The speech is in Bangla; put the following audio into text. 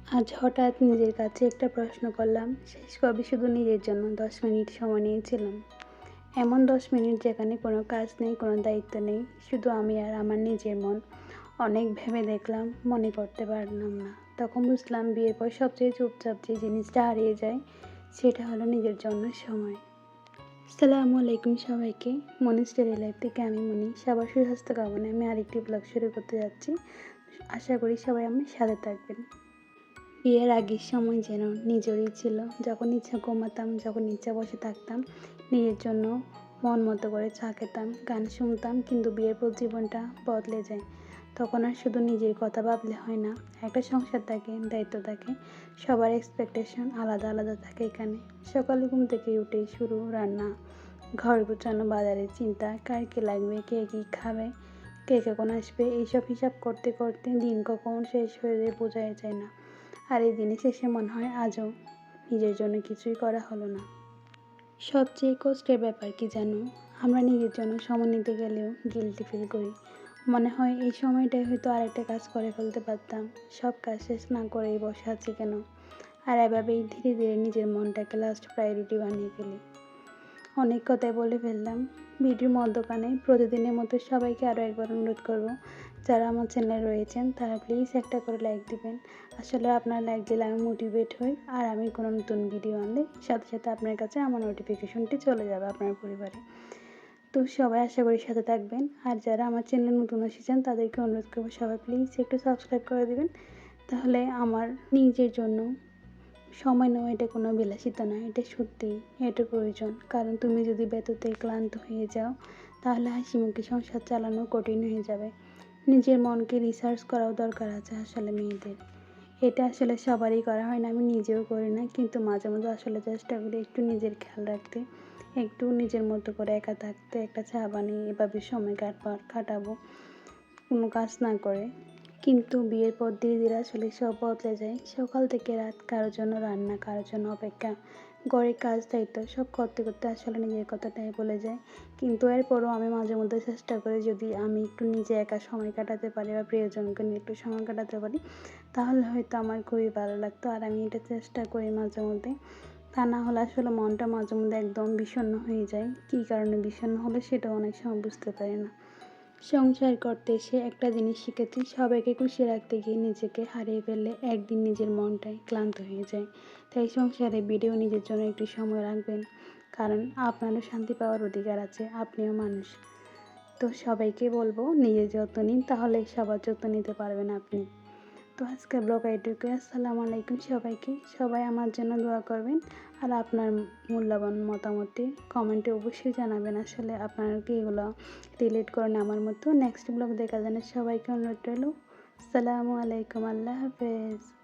আজ হঠাৎ নিজের কাছে একটা প্রশ্ন করলাম, শেষ কবে শুধু নিজের জন্য 10 মিনিট সময় নিয়েছিলাম? এমন 10 মিনিট যেখানে কোনো কাজ নেই, কোনো দায়িত্ব নেই, শুধু আমি আর আমার নিজের মন। অনেক ভেবে দেখলাম, মনে করতে পারলাম না। তখন বুঝলাম বিয়ের পর সবচেয়ে চুপচাপ যে জিনিসটা হারিয়ে যায় সেটা হলো নিজের জন্য সময়। আসসালামু আলাইকুম সবাইকে। মনিস ডেইলি লাইফ থেকে আমি মনি। সবার সুস্বাস্থ্য কামনায় আমি আরেকটি ব্লগ শুরু করতে যাচ্ছি। আশা করি সবাই আমার সাথে থাকবেন। বিয়ের আগের সময় যেন নিজেরই ছিল। যখন ইচ্ছা ঘুমাতাম, যখন ইচ্ছা বসে থাকতাম। নিজের জন্য মন মতো করে চা খেতাম, গান শুনতাম। কিন্তু বিয়ের পর জীবনটা বদলে যায়। তখন আর শুধু নিজের কথা ভাবলে হয় না। একটা সংসার থাকে, দায়িত্ব থাকে, সবার এক্সপেকটেশন আলাদা আলাদা থাকে এখানে। সকালে ঘুম থেকে উঠেই শুরু রান্না, ঘর গোছানো, বাজারের চিন্তা, কার কী লাগবে, কে কী খাবে, কে কখন আসবে, এইসব হিসাব করতে করতে দিন কখন শেষ হয়ে যায় বোঝাই যায় না। আর এই দিনের শেষে মনে হয় আজও নিজের জন্য কিছুই করা হলো না। সবচেয়ে কষ্টের ব্যাপার কি জানো? আমরা নিজের জন্য সময় নিতে গেলেও গিল্টি ফিল করি। মনে হয় এই সময়টায় হয়তো আরেকটা কাজ করে ফেলতে পারতাম। সব কাজ শেষ না করেই বসে আছি কেন? আর এভাবেই ধীরে ধীরে নিজের মনটাকে লাস্ট প্রায়োরিটি বানিয়ে ফেলি। অনেক কথাই বলে ফেললাম। ভিডিওর মধ্যখানে প্রতিদিনের মতো সবাইকে আরও একবার অনুরোধ করব, যারা আমার চ্যানেলে রয়েছেন তারা প্লিজ একটা করে লাইক দিবেন। আসলে আপনার লাইক দিলে আমি মোটিভেট হই, আর আমি কোনো নতুন ভিডিও আনলে সাথে সাথে আপনার কাছে আমার নোটিফিকেশনটি চলে যাবে আপনার পরিবারে। তো সবাই আশা করি সাথে থাকবেন। আর যারা আমার চ্যানেলে নতুন এসেছেন তাদেরকে অনুরোধ করবো সবাই প্লিজ একটু সাবস্ক্রাইব করে দেবেন। তাহলে আমার নিজের জন্য সময় নেওয়া এটা কোনো বিলাসিতা নয়, এটা সত্যিই এটা প্রয়োজন। কারণ তুমি যদি ব্যথাতে ক্লান্ত হয়ে যাও তাহলে হাসিমুখে সংসার চালানো কঠিন হয়ে যাবে। নিজের মনকে রিসার্চ করাও দরকার আছে আসলে মেয়েদের। এটা আসলে সবারই করা হয় না, আমি নিজেও করি না, কিন্তু মাঝে মাঝে আসলে চেষ্টা করি একটু নিজের খেয়াল রাখতে, একটু নিজের মতো করে একা থাকতে, একটা চা বানিয়ে এভাবে সময় কাটাবো কোনো কাজ না করে। কিন্তু বিয়ের পর ধীরে ধীরে আসলে সব বদলে যায়। সকাল থেকে রাত কারোর জন্য রান্না, কারোর জন্য অপেক্ষা, ঘরের কাজ দায়িত্ব সব করতে করতে আসলে নিজের কথাটাই বলে যায়। কিন্তু এরপরও আমি মাঝে মধ্যে চেষ্টা করি, যদি আমি একটু নিজে একা সময় কাটাতে পারি বা প্রিয়জনকে নিয়ে একটু সময় কাটাতে পারি তাহলে হয়তো আমার খুবই ভালো লাগতো। আর আমি এটা চেষ্টা করি মাঝে মধ্যে। তা না হলে আসলে মনটা মাঝে মধ্যে একদম বিষণ্ণ হয়ে যায়। কী কারণে বিষণ্ণ হলে সেটাও অনেক সময় বুঝতে পারি না। সংসার করতে এসে একটা জিনিস শিখেছি, সবাইকে খুশি রাখতে গিয়ে নিজেকে হারিয়ে ফেললে একদিন নিজের মনটাই ক্লান্ত হয়ে যায়। তাই সংসারে ভিডিও নিজের জন্য একটু সময় রাখবেন, কারণ আপনারও শান্তি পাওয়ার অধিকার আছে, আপনিও মানুষ। তো সবাইকে বলবো নিজের যত্ন নিন, তাহলে সবার যত্ন নিতে পারবেন আপনি। তো আজকের ব্লগ এইটুকুই। আসসালামু আলাইকুম সবাইকে। সবাই আমার জন্য দোয়া করবেন। আর আপনার মূল্যবান মতামতটি কমেন্টে অবশ্যই জানাবেন। আসলে আপনারা কি এগুলো রিলেট করেন আমার মতো? নেক্সট ব্লগ দেখার জন্য সবাইকে অনুরোধ রইল। আসসালামু আলাইকুম। আল্লাহ হাফেজ।